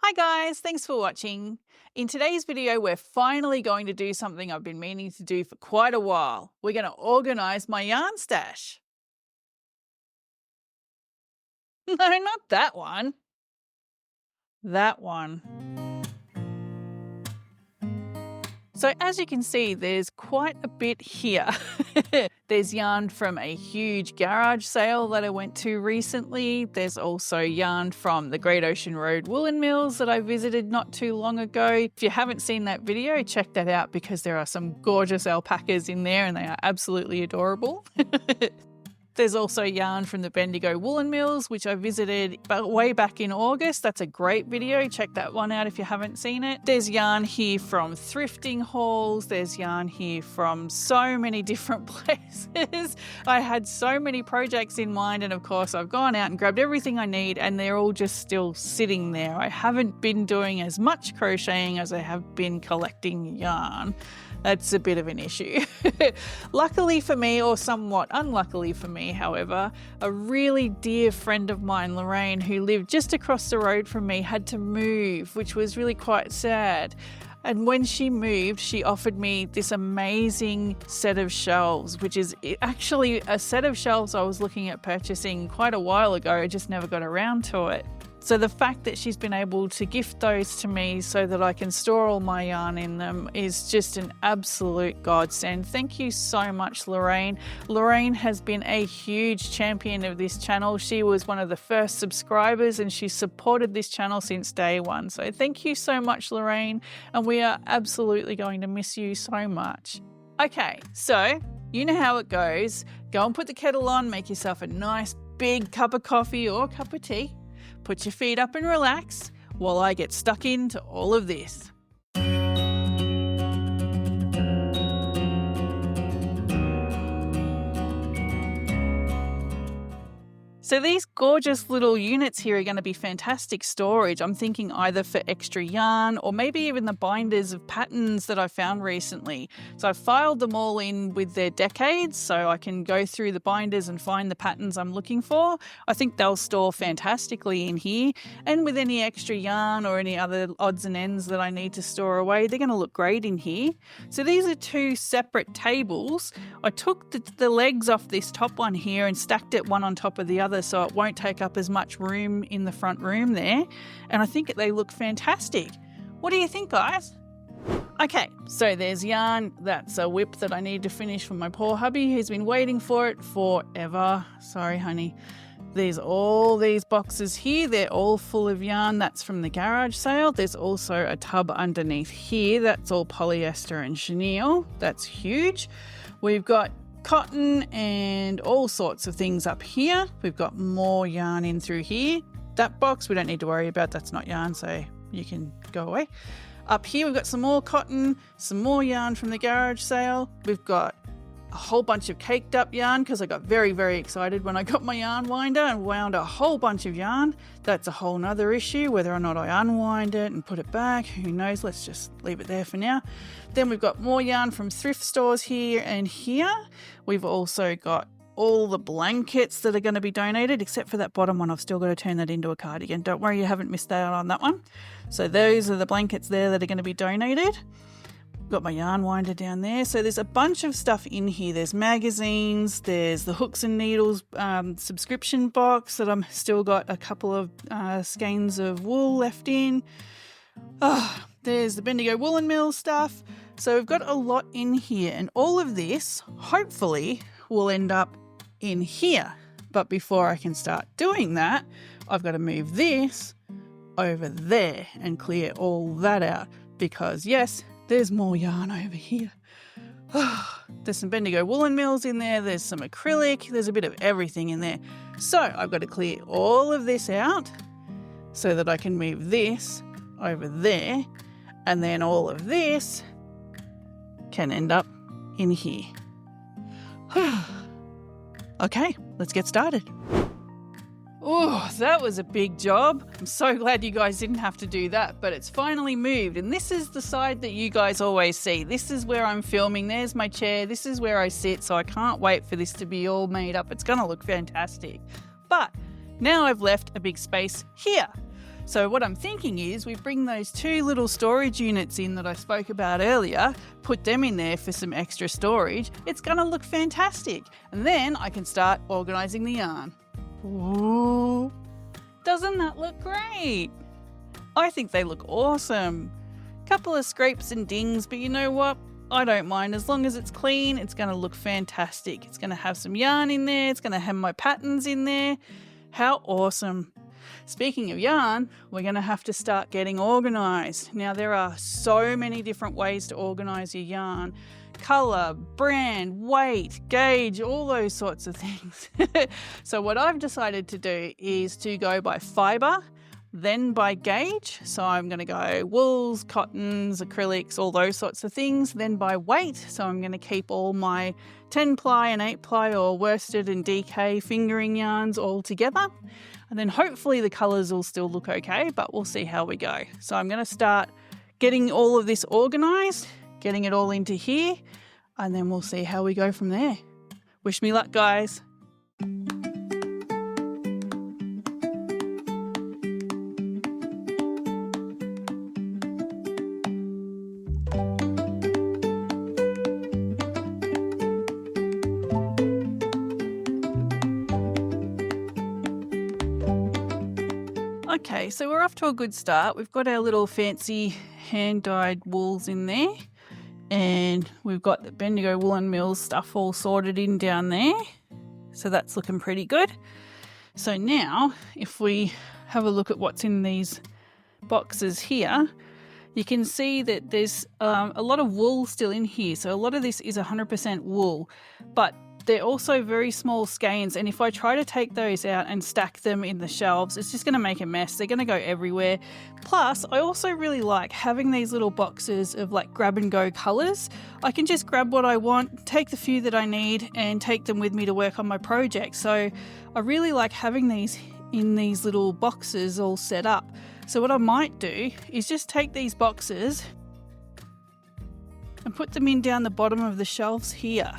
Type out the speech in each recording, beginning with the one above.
Hi guys, thanks for watching. In today's video, we're finally going to do something I've been meaning to do for quite a while. We're going to organize my yarn stash. No, not that one. That one. So as you can see, there's quite a bit here. There's yarn from a huge garage sale that I went to recently. There's also yarn from the Great Ocean Road woolen mills that I visited not too long ago. If you haven't seen that video, check that out because there are some gorgeous alpacas in there and they are absolutely adorable. There's also yarn from the Bendigo woolen mills, which I visited way back in August. That's a great video. Check that one out if you haven't seen it. There's yarn here from thrifting hauls. There's yarn here from so many different places. I had so many projects in mind, and of course I've gone out and grabbed everything I need and they're all just still sitting there. I haven't been doing as much crocheting as I have been collecting yarn. That's a bit of an issue. Luckily for me, or somewhat unluckily for me, however, a really dear friend of mine, Lorraine, who lived just across the road from me, had to move, which was really quite sad. And when she moved, she offered me this amazing set of shelves, which is actually a set of shelves I was looking at purchasing quite a while ago. I just never got around to it. So the fact that she's been able to gift those to me so that I can store all my yarn in them is just an absolute godsend. Thank you so much, Lorraine. Lorraine has been a huge champion of this channel. She was one of the first subscribers and she supported this channel since day one. So thank you so much, Lorraine. And we are absolutely going to miss you so much. Okay, so you know how it goes. Go and put the kettle on, make yourself a nice big cup of coffee or cup of tea. Put your feet up and relax while I get stuck into all of this. So these gorgeous little units here are going to be fantastic storage. I'm thinking either for extra yarn or maybe even the binders of patterns that I found recently. So I've filed them all in with their decades so I can go through the binders and find the patterns I'm looking for. I think they'll store fantastically in here, and with any extra yarn or any other odds and ends that I need to store away, they're going to look great in here. So these are two separate tables. I took the legs off this top one here and stacked it one on top of the other so it won't take up as much room in the front room there, and I think they look fantastic. What do you think, guys? Okay, so there's yarn. That's a whip that I need to finish for my poor hubby who's been waiting for it forever. Sorry, honey. There's all these boxes here. They're all full of yarn. That's from the garage sale. There's also a tub underneath here. That's all polyester and chenille. That's huge. We've got cotton and all sorts of things up here. We've got more yarn in through here. That box we don't need to worry about, that's not yarn, so you can go away. Up here we've got some more cotton, some more yarn from the garage sale. We've got a whole bunch of caked up yarn because I got very, very excited when I got my yarn winder and wound a whole bunch of yarn. That's a whole nother issue, whether or not I unwind it and put it back, who knows, let's just leave it there for now. Then we've got more yarn from thrift stores here and here. We've also got all the blankets that are going to be donated, except for that bottom one. I've still got to turn that into a cardigan. Don't worry, you haven't missed out on that one. So those are the blankets there that are going to be donated. Got my yarn winder down there. So there's a bunch of stuff in here. There's magazines, there's the Hooks and Needles subscription box that I'm still got a couple of skeins of wool left in. There's the Bendigo woolen mill stuff. So we've got a lot in here, and all of this hopefully will end up in here. But before I can start doing that, I've got to move this over there and clear all that out because yes, there's more yarn over here. There's some Bendigo woolen mills in there. There's some acrylic. There's a bit of everything in there. So I've got to clear all of this out so that I can move this over there. And then all of this can end up in here. Okay, let's get started. Oh, that was a big job. I'm so glad you guys didn't have to do that, but it's finally moved. And this is the side that you guys always see. This is where I'm filming. There's my chair. This is where I sit. So I can't wait for this to be all made up. It's going to look fantastic. But now I've left a big space here. So what I'm thinking is we bring those 2 little storage units in that I spoke about earlier, put them in there for some extra storage. It's going to look fantastic. And then I can start organising the yarn. Ooh, doesn't that look great? I think they look awesome. Couple of scrapes and dings, but you know what? I don't mind. As long as it's clean, it's going to look fantastic. It's going to have some yarn in there. It's going to have my patterns in there. How awesome. Speaking of yarn, we're going to have to start getting organised. Now, there are so many different ways to organise your yarn. Colour, brand, weight, gauge, all those sorts of things. So what I've decided to do is to go by fibre, then by gauge. So I'm going to go wools, cottons, acrylics, all those sorts of things. Then by weight. So I'm going to keep all my 10 ply and 8 ply or worsted and DK fingering yarns all together. And then hopefully the colours will still look okay, but we'll see how we go. So I'm going to start getting all of this organised, getting it all into here, and then we'll see how we go from there. Wish me luck, guys. Okay, so we're off to a good start. We've got our little fancy hand-dyed wools in there, and we've got the Bendigo Woolen Mills stuff all sorted in down there. So that's looking pretty good. So now, if we have a look at what's in these boxes here, you can see that there's a lot of wool still in here. So a lot of this is 100% wool, but they're also very small skeins, and if I try to take those out and stack them in the shelves, it's just going to make a mess. They're going to go everywhere. Plus, I also really like having these little boxes of like grab and go colours. I can just grab what I want, take the few that I need, and take them with me to work on my project. So I really like having these in these little boxes all set up. So what I might do is just take these boxes and put them in down the bottom of the shelves here.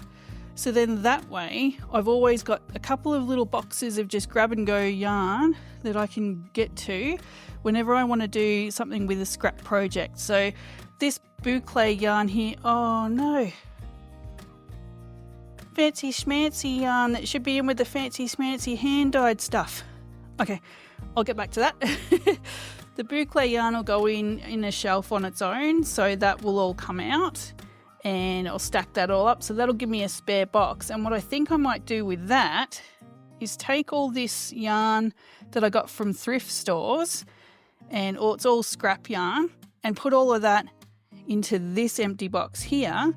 So then that way, I've always got a couple of little boxes of just grab and go yarn that I can get to whenever I want to do something with a scrap project. So this boucle yarn here, oh no. Fancy schmancy yarn that should be in with the fancy schmancy hand-dyed stuff. Okay, I'll get back to that. The boucle yarn will go in a shelf on its own, so that will all come out. And I'll stack that all up, so that'll give me a spare box. And what I think I might do with that is take all this yarn that I got from thrift stores, and it's all scrap yarn, and put all of that into this empty box here.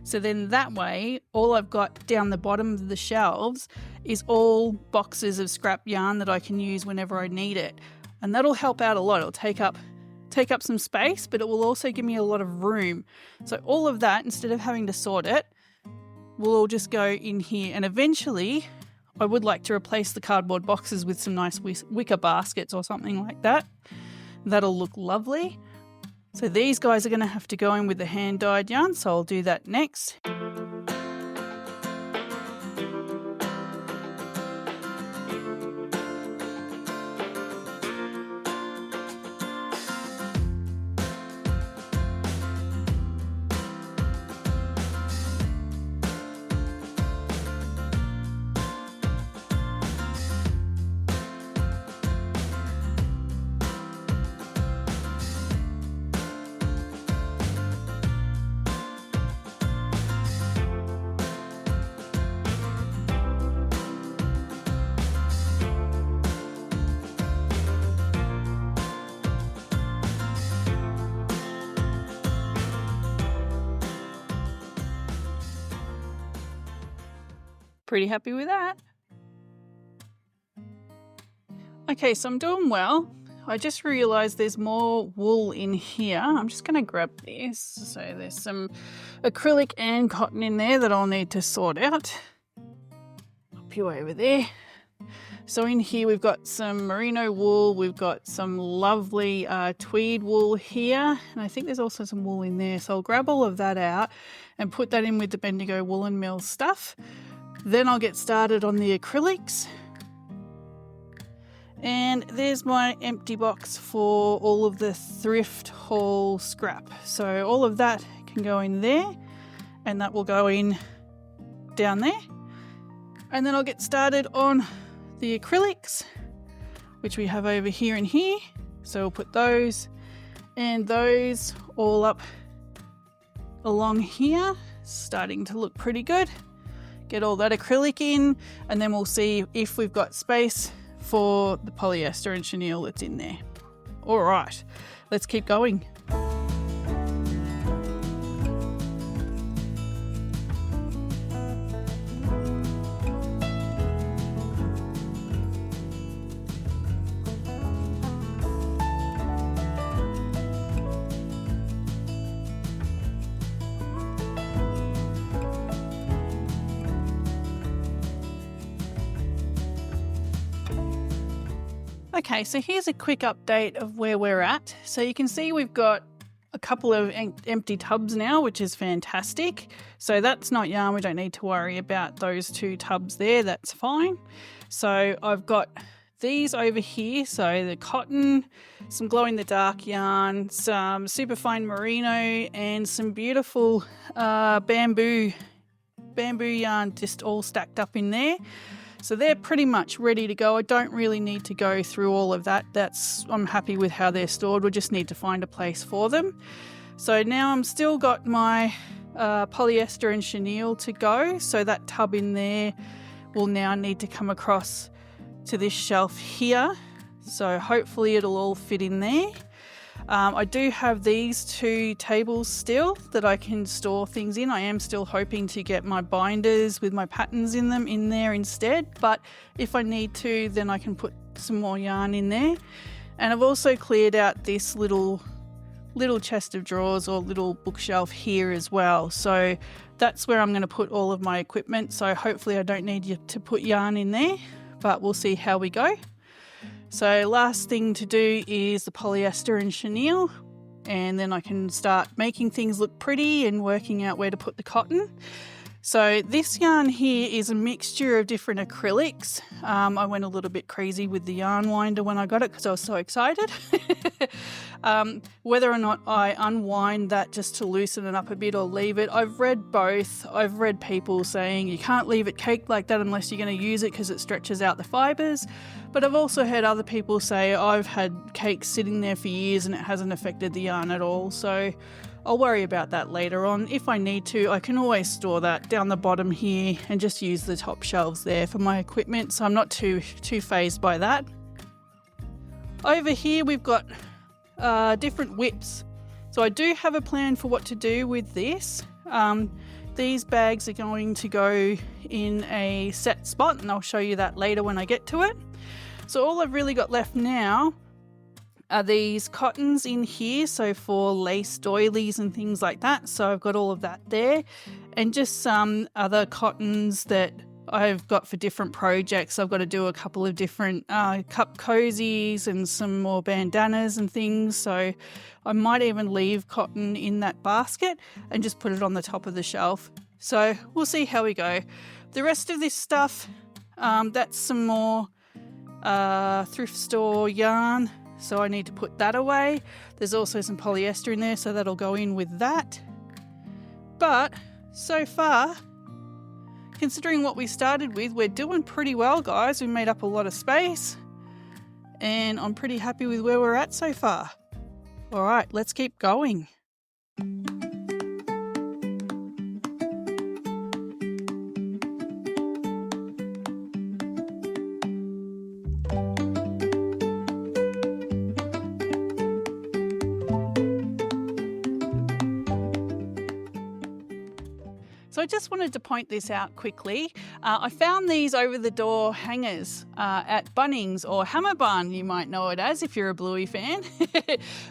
So then that way, all I've got down the bottom of the shelves is all boxes of scrap yarn that I can use whenever I need it. And that'll help out a lot. It'll take up some space, but it will also give me a lot of room. So all of that, instead of having to sort it, will all just go in here. And eventually, I would like to replace the cardboard boxes with some nice wicker baskets or something like that. That'll look lovely. So these guys are going to have to go in with the hand-dyed yarn, so I'll do that next. Pretty happy with that. Okay, so I'm doing well. I just realised there's more wool in here. I'm just going to grab this. So there's some acrylic and cotton in there that I'll need to sort out. Up you over there. So in here we've got some merino wool, we've got some lovely tweed wool here, and I think there's also some wool in there. So I'll grab all of that out and put that in with the Bendigo Woolen Mills stuff. Then I'll get started on the acrylics. And there's my empty box for all of the thrift haul scrap. So all of that can go in there, and that will go in down there. And then I'll get started on the acrylics, which we have over here and here. So we'll put those and those all up along here, starting to look pretty good. Get all that acrylic in, and then we'll see if we've got space for the polyester and chenille that's in there. All right, let's keep going. Okay, so here's a quick update of where we're at. So you can see we've got a couple of empty tubs now, which is fantastic. So that's not yarn. We don't need to worry about those 2 tubs there. That's fine. So I've got these over here. So the cotton, some glow-in-the-dark yarn, some superfine merino, and some beautiful bamboo yarn just all stacked up in there. So they're pretty much ready to go. I don't really need to go through all of that. I'm happy with how they're stored. We just need to find a place for them. So now I'm still got my polyester and chenille to go. So that tub in there will now need to come across to this shelf here. So hopefully it'll all fit in there. I do have these 2 tables still that I can store things in. I am still hoping to get my binders with my patterns in them in there instead, but if I need to, then I can put some more yarn in there. And I've also cleared out this little chest of drawers or little bookshelf here as well. So that's where I'm going to put all of my equipment. So hopefully I don't need to put yarn in there, but we'll see how we go. So last thing to do is the polyester and chenille, and then I can start making things look pretty and working out where to put the cotton. So this yarn here is a mixture of different acrylics. I went a little bit crazy with the yarn winder when I got it because I was so excited. Whether or not I unwind that just to loosen it up a bit or leave it, I've read both. I've read people saying you can't leave it caked like that unless you're going to use it because it stretches out the fibres. But I've also heard other people say I've had cakes sitting there for years and it hasn't affected the yarn at all. So I'll worry about that later on. If I need to, I can always store that down the bottom here and just use the top shelves there for my equipment. So I'm not too fazed by that. Over here we've got different whips. So I do have a plan for what to do with this. These bags are going to go in a set spot, and I'll show you that later when I get to it. So all I've really got left now are these cottons in here, so for lace doilies and things like that. So I've got all of that there, and just some other cottons that I've got for different projects. I've got to do a couple of different cup cozies and some more bandanas and things. So I might even leave cotton in that basket and just put it on the top of the shelf. So we'll see how we go. The rest of this stuff, that's some more thrift store yarn. So I need to put that away. There's also some polyester in there, so that'll go in with that. But so far, considering what we started with, we're doing pretty well, guys. We made up a lot of space, and I'm pretty happy with where we're at so far. All right, let's keep going. So I just wanted to point this out quickly. I found these over the door hangers at Bunnings, or Hammer Barn, you might know it as if you're a Bluey fan,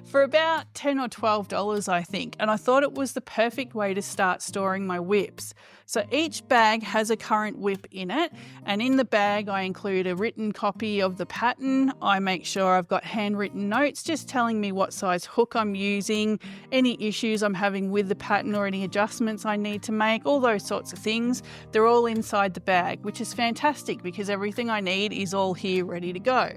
for about $10 or $12, I think. And I thought it was the perfect way to start storing my whips. So each bag has a current whip in it, and in the bag I include a written copy of the pattern. I make sure I've got handwritten notes just telling me what size hook I'm using, any issues I'm having with the pattern or any adjustments I need to make, all those sorts of things. They're all inside the bag, which is fantastic because everything I need is all here ready to go.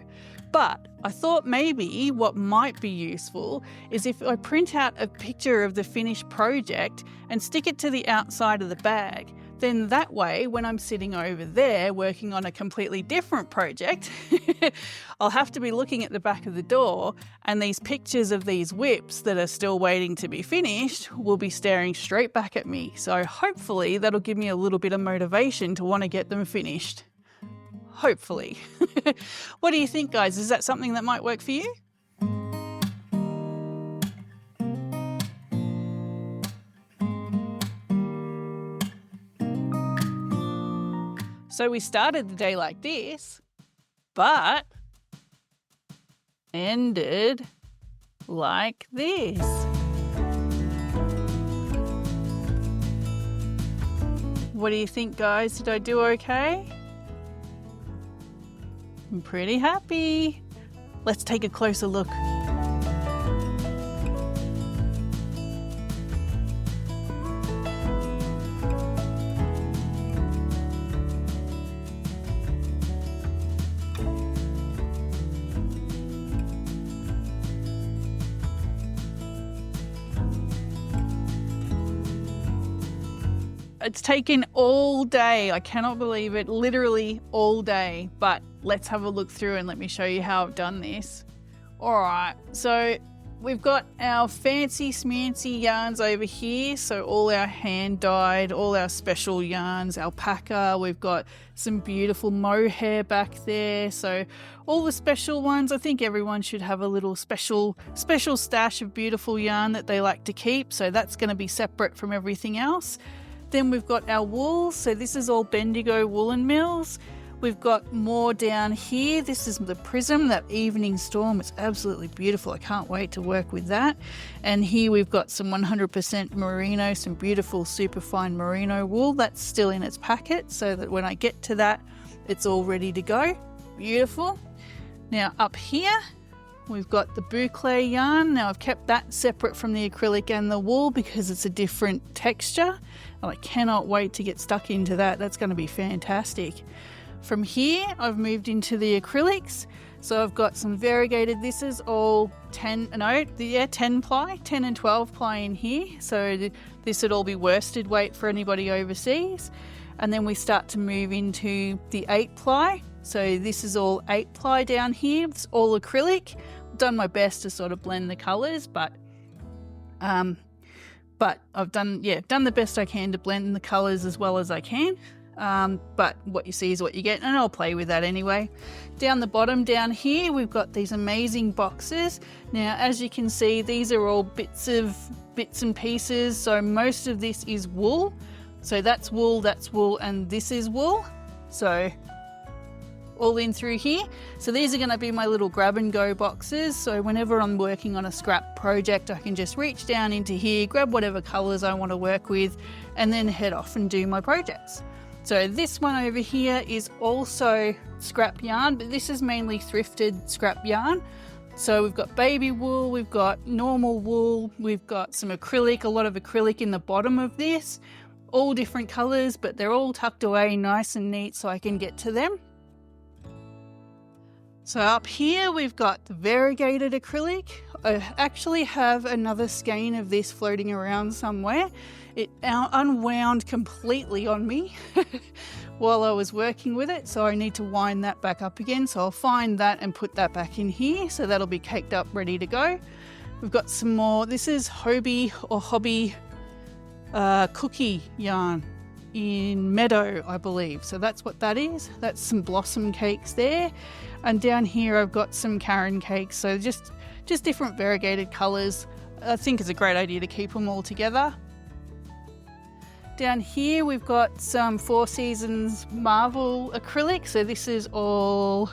But I thought maybe what might be useful is if I print out a picture of the finished project and stick it to the outside of the bag. Then that way, when I'm sitting over there working on a completely different project, I'll have to be looking at the back of the door, and these pictures of these whips that are still waiting to be finished will be staring straight back at me. So hopefully that'll give me a little bit of motivation to want to get them finished. Hopefully. What do you think, guys? Is that something that might work for you? So we started the day like this, but ended like this. What do you think, guys? Did I do okay? I'm pretty happy. Let's take a closer look. It's taken all day. I cannot believe it. Literally all day. But let's have a look through and let me show you how I've done this. All right. So we've got our fancy smancy yarns over here. So all our hand dyed, all our special yarns, alpaca. We've got some beautiful mohair back there. So all the special ones. I think everyone should have a little special stash of beautiful yarn that they like to keep. So that's going to be separate from everything else. Then we've got our wool, so this is all Bendigo woolen mills. We've got more down here. This is the Prism, that Evening Storm. It's absolutely beautiful. I can't wait to work with that. And here we've got some 100% merino, some beautiful superfine merino wool. That's still in its packet, so that when I get to that, it's all ready to go. Beautiful. Now up here, we've got the boucle yarn. Now I've kept that separate from the acrylic and the wool because it's a different texture. And I cannot wait to get stuck into that. That's going to be fantastic. From here, I've moved into the acrylics. So I've got some variegated. This is all 10 ply, 10 and 12 ply in here. So this would all be worsted weight for anybody overseas. And then we start to move into the 8 ply. So this is all 8 ply down here. It's all acrylic. I've done my best to sort of blend the colours, but I've done the best I can to blend the colours as well as I can. But what you see is what you get, and I'll play with that anyway. Down the bottom down here, we've got these amazing boxes. Now, as you can see, these are all bits and pieces. So most of this is wool. So that's wool, and this is wool. So all in through here. So these are going to be my little grab and go boxes. So whenever I'm working on a scrap project, I can just reach down into here, grab whatever colours I want to work with, and then head off and do my projects. So this one over here is also scrap yarn, but this is mainly thrifted scrap yarn. So we've got baby wool, we've got normal wool, we've got some acrylic, a lot of acrylic in the bottom of this, all different colours, but they're all tucked away nice and neat so I can get to them. So up here we've got the variegated acrylic. I actually have another skein of this floating around somewhere. It unwound completely on me while I was working with it, so I need to wind that back up again. So I'll find that and put that back in here, so that'll be caked up, ready to go. We've got some more. This is Hobie cookie yarn in Meadow, I believe. So that's what that is. That's some blossom cakes there. And down here I've got some Karen cakes. So just different variegated colours. I think it's a great idea to keep them all together. Down here we've got some Four Seasons Marvel acrylic. So this is all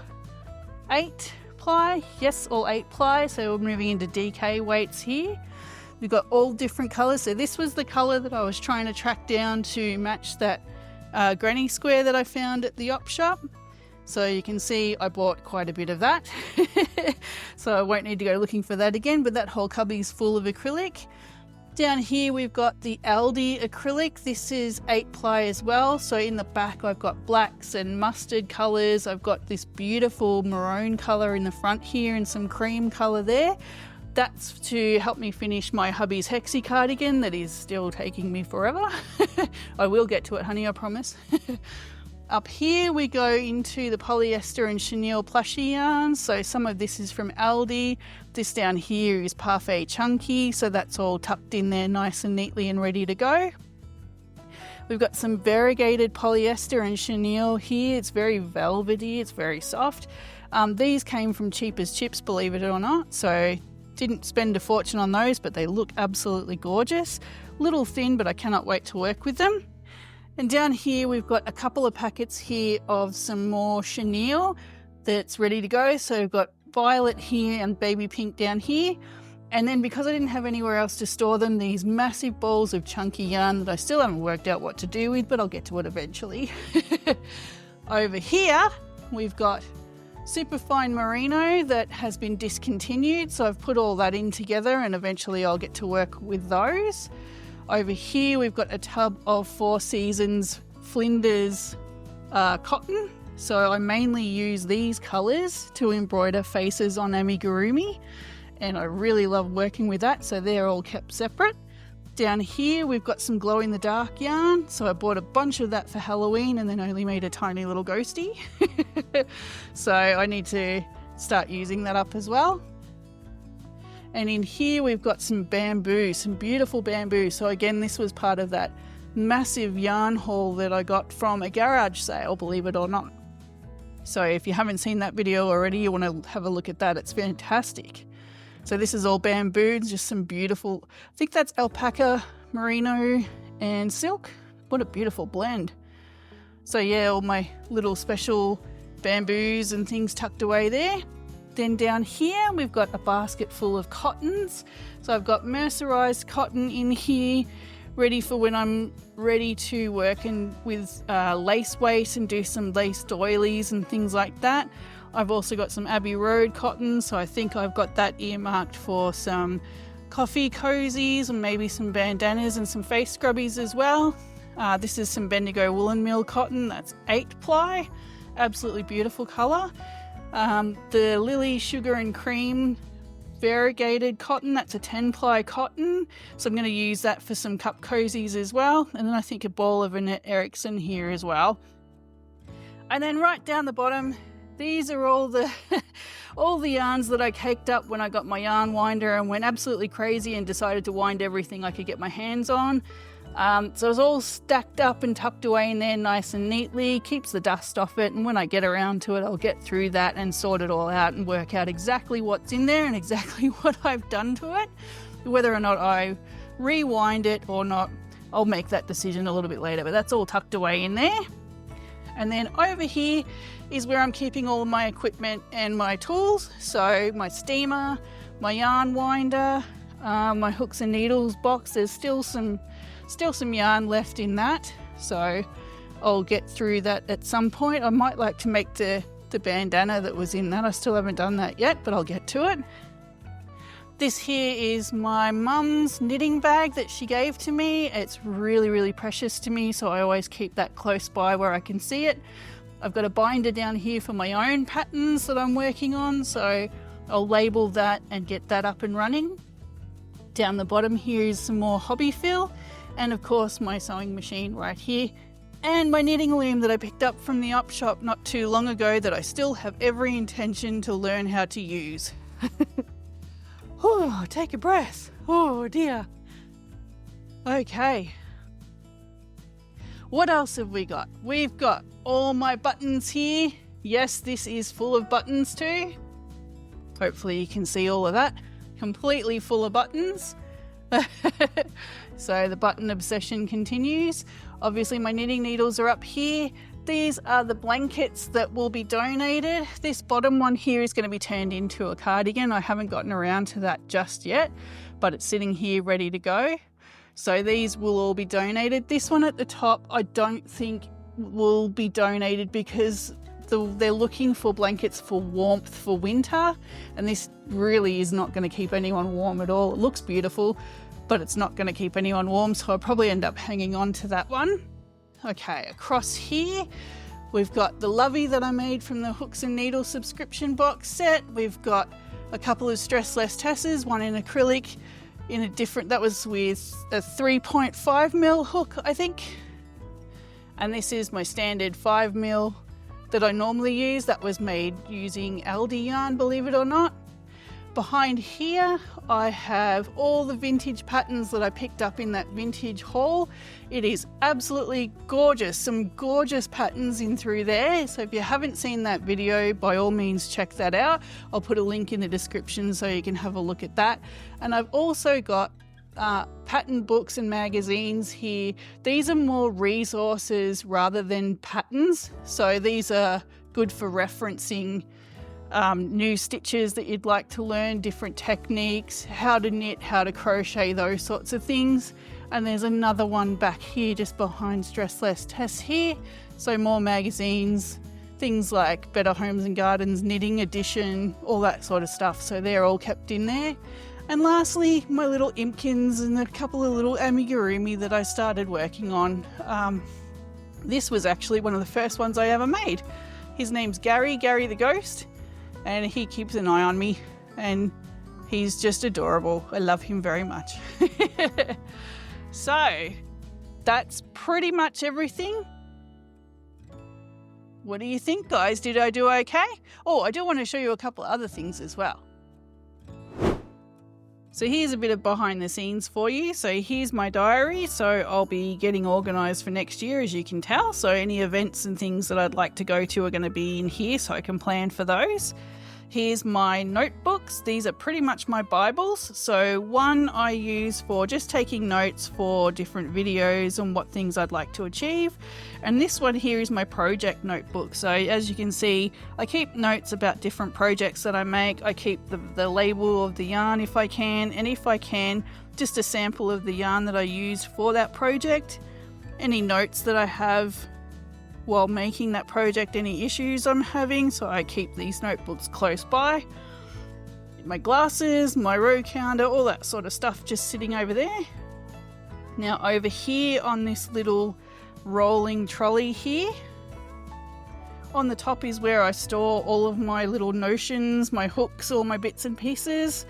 8 ply. Yes, all 8 ply. So we're moving into DK weights here. We've got all different colours. So this was the colour that I was trying to track down to match that granny square that I found at the op shop. So you can see I bought quite a bit of that. So I won't need to go looking for that again, but that whole cubby's full of acrylic. Down here we've got the Aldi acrylic. This is 8-ply as well. So in the back I've got blacks and mustard colours. I've got this beautiful maroon colour in the front here and some cream colour there. That's to help me finish my hubby's hexie cardigan that is still taking me forever. I will get to it, honey, I promise. Up here we go into the polyester and chenille plushie yarns. So some of this is from Aldi. This down here is Parfait Chunky, so that's all tucked in there nice and neatly and ready to go. We've got some variegated polyester and chenille here. It's very velvety, it's very soft. These came from Cheap as Chips, believe it or not, so didn't spend a fortune on those, but they look absolutely gorgeous. Little thin, but I cannot wait to work with them. And down here we've got a couple of packets here of some more chenille that's ready to go. So we've got violet here and baby pink down here. And then because I didn't have anywhere else to store them, these massive balls of chunky yarn that I still haven't worked out what to do with, but I'll get to it eventually. Over here we've got superfine merino that has been discontinued. So I've put all that in together and eventually I'll get to work with those. Over here we've got a tub of 4 Seasons Flinders cotton. So I mainly use these colours to embroider faces on amigurumi, and I really love working with that, so they're all kept separate. Down here we've got some glow in the dark yarn, so I bought a bunch of that for Halloween and then only made a tiny little ghosty. So I need to start using that up as well. And in here we've got some bamboo, some beautiful bamboo. So again, this was part of that massive yarn haul that I got from a garage sale, believe it or not. So if you haven't seen that video already, you want to have a look at that. It's fantastic. So this is all bamboo, just some beautiful, I think that's alpaca, merino and silk. What a beautiful blend. So yeah, all my little special bamboos and things tucked away there. Then down here we've got a basket full of cottons. So I've got mercerized cotton in here, ready for when I'm ready to work with lace weight and do some lace doilies and things like that. I've also got some Abbey Road cotton, so I think I've got that earmarked for some coffee cozies and maybe some bandanas and some face scrubbies as well. This is some Bendigo Woolen Mill cotton, that's 8-ply, absolutely beautiful colour. The Lily Sugar and Cream variegated cotton, that's a 10-ply cotton, so I'm going to use that for some cup cozies as well. And then I think a ball of Annette Erickson here as well. And then right down the bottom, these are all the all the yarns that I caked up when I got my yarn winder and went absolutely crazy and decided to wind everything I could get my hands on. So it's all stacked up and tucked away in there nice and neatly, keeps the dust off it, and when I get around to it I'll get through that and sort it all out and work out exactly what's in there and exactly what I've done to it. Whether or not I rewind it or not, I'll make that decision a little bit later, but that's all tucked away in there. And then over here is where I'm keeping all of my equipment and my tools. So my steamer, my yarn winder, my hooks and needles box. There's still some yarn left in that, so I'll get through that at some point. I might like to make the bandana that was in that. I still haven't done that yet, but I'll get to it. This here is my mum's knitting bag that she gave to me. It's really, really precious to me, so I always keep that close by where I can see it. I've got a binder down here for my own patterns that I'm working on, so I'll label that and get that up and running. Down the bottom here is some more hobby fill, and of course my sewing machine right here, and my knitting loom that I picked up from the op shop not too long ago that I still have every intention to learn how to use. Oh, take a breath. Oh dear. Okay. What else have we got? We've got all my buttons here. Yes, this is full of buttons too. Hopefully you can see all of that. Completely full of buttons. So the button obsession continues. Obviously my knitting needles are up here. These are the blankets that will be donated. This bottom one here is going to be turned into a cardigan. I haven't gotten around to that just yet, but it's sitting here ready to go. So these will all be donated. This one at the top I don't think will be donated because they're looking for blankets for warmth for winter, and this really is not going to keep anyone warm at all. It looks beautiful, but it's not going to keep anyone warm, so I'll probably end up hanging on to that one. Okay, across here we've got the lovey that I made from the Hooks and Needles subscription box set. We've got a couple of Stressless Tessers, one in acrylic, in a different, that was with a 3.5mm hook, I think. And this is my standard 5mm that I normally use. That was made using Aldi yarn, believe it or not. Behind here, I have all the vintage patterns that I picked up in that vintage haul. It is absolutely gorgeous. Some gorgeous patterns in through there. So if you haven't seen that video, by all means check that out. I'll put a link in the description so you can have a look at that. And I've also got pattern books and magazines here. These are more resources rather than patterns. So these are good for referencing new stitches that you'd like to learn, different techniques, how to knit, how to crochet, those sorts of things. And there's another one back here just behind Stressless Tess here. So more magazines, things like Better Homes and Gardens Knitting Edition, all that sort of stuff. So they're all kept in there. And lastly, my little Impkins and a couple of little amigurumi that I started working on. This was actually one of the first ones I ever made. His name's Gary the Ghost. And he keeps an eye on me, and he's just adorable. I love him very much. So that's pretty much everything. What do you think, guys? Did I do okay? Oh, I do want to show you a couple of other things as well. So here's a bit of behind the scenes for you. So here's my diary. So I'll be getting organised for next year, as you can tell. So any events and things that I'd like to go to are going to be in here, so I can plan for those. Here's my notebooks. These are pretty much my Bibles. So one I use for just taking notes for different videos and what things I'd like to achieve. And this one here is my project notebook. So as you can see, I keep notes about different projects that I make. I keep the label of the yarn if I can, and if I can, just a sample of the yarn that I use for that project. Any notes that I have while making that project, any issues I'm having, so I keep these notebooks close by. My glasses, my row counter, all that sort of stuff just sitting over there. Now over here on this little rolling trolley here, on the top is where I store all of my little notions, my hooks, all my bits and pieces.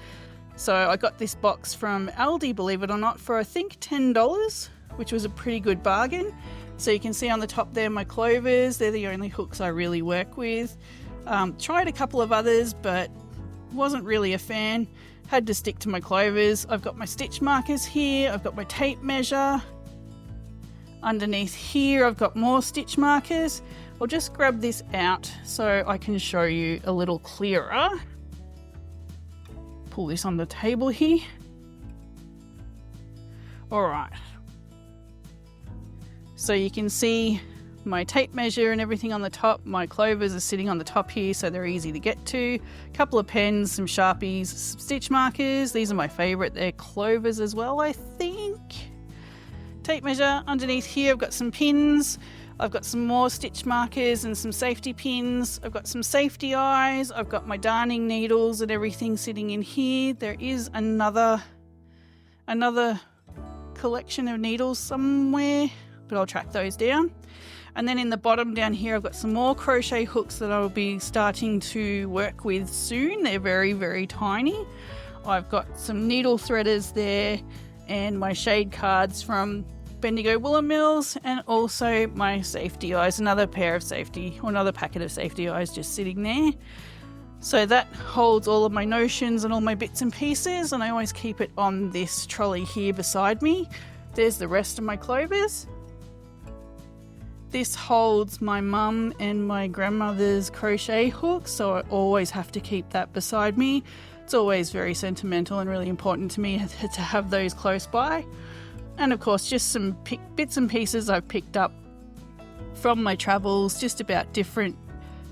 So I got this box from Aldi, believe it or not, for I think $10, which was a pretty good bargain. So you can see on the top there my clovers, they're the only hooks I really work with. Tried a couple of others, but wasn't really a fan. Had to stick to my clovers. I've got my stitch markers here, I've got my tape measure. Underneath here I've got more stitch markers. I'll just grab this out so I can show you a little clearer. Pull this on the table here. Alright. So you can see my tape measure and everything on the top. My clovers are sitting on the top here, so they're easy to get to. A couple of pens, some Sharpies, some stitch markers. These are my favourite. They're clovers as well, I think. Tape measure. Underneath here I've got some pins. I've got some more stitch markers and some safety pins. I've got some safety eyes. I've got my darning needles and everything sitting in here. There is another collection of needles somewhere, but I'll track those down. And then in the bottom down here I've got some more crochet hooks that I'll be starting to work with soon. They're very, very tiny. I've got some needle threaders there and my shade cards from Bendigo Woolen Mills, and also my safety eyes, another packet of safety eyes just sitting there. So that holds all of my notions and all my bits and pieces, and I always keep it on this trolley here beside me. There's the rest of my clovers. This holds my mum and my grandmother's crochet hooks, so I always have to keep that beside me. It's always very sentimental and really important to me to have those close by. And of course, just some bits and pieces I've picked up from my travels, just about different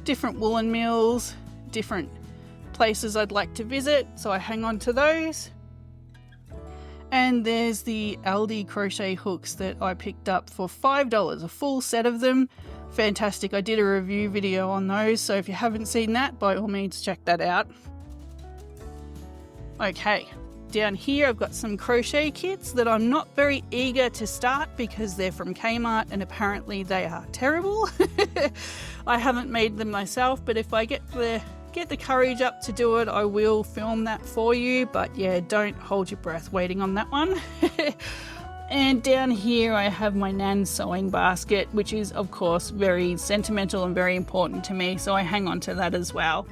woolen mills, different places I'd like to visit, so I hang on to those. And there's the Aldi crochet hooks that I picked up for $5, a full set of them. Fantastic. I did a review video on those, so if you haven't seen that, by all means check that out. Okay, Down here I've got some crochet kits that I'm not very eager to start because they're from Kmart and apparently they are terrible. I haven't made them myself, but if I get the courage up to do it, I will film that for you. But yeah, don't hold your breath waiting on that one. And down here I have my Nan's sewing basket, which is of course very sentimental and very important to me, so I hang on to that as well.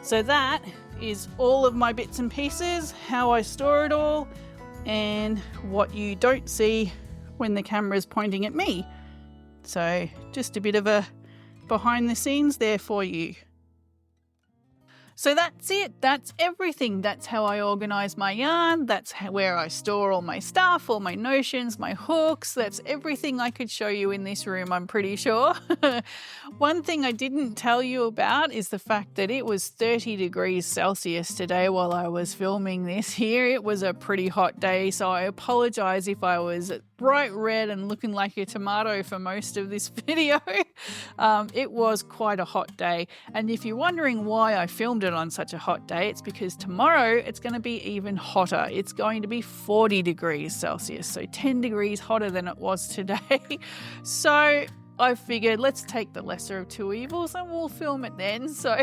So that is all of my bits and pieces, how I store it all, and what you don't see when the camera is pointing at me. So just a bit of a behind the scenes there for you. So that's it. That's everything. That's how I organize my yarn. That's where I store all my stuff, all my notions, my hooks. That's everything I could show you in this room, I'm pretty sure. One thing I didn't tell you about is the fact that it was 30 degrees Celsius today while I was filming this here. It was a pretty hot day, so I apologize if I was bright red and looking like a tomato for most of this video. It was quite a hot day, and if you're wondering why I filmed it on such a hot day, it's because tomorrow it's going to be even hotter. It's going to be 40 degrees Celsius, so 10 degrees hotter than it was today. So I figured let's take the lesser of two evils and we'll film it then, so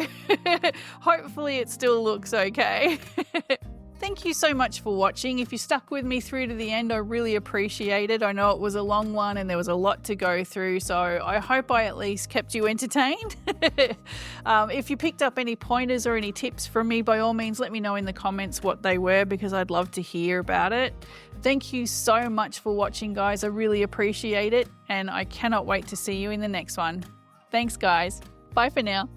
hopefully it still looks okay. Thank you so much for watching. If you stuck with me through to the end, I really appreciate it. I know it was a long one and there was a lot to go through, so I hope I at least kept you entertained. If you picked up any pointers or any tips from me, by all means let me know in the comments what they were, because I'd love to hear about it. Thank you so much for watching, guys. I really appreciate it, and I cannot wait to see you in the next one. Thanks, guys. Bye for now.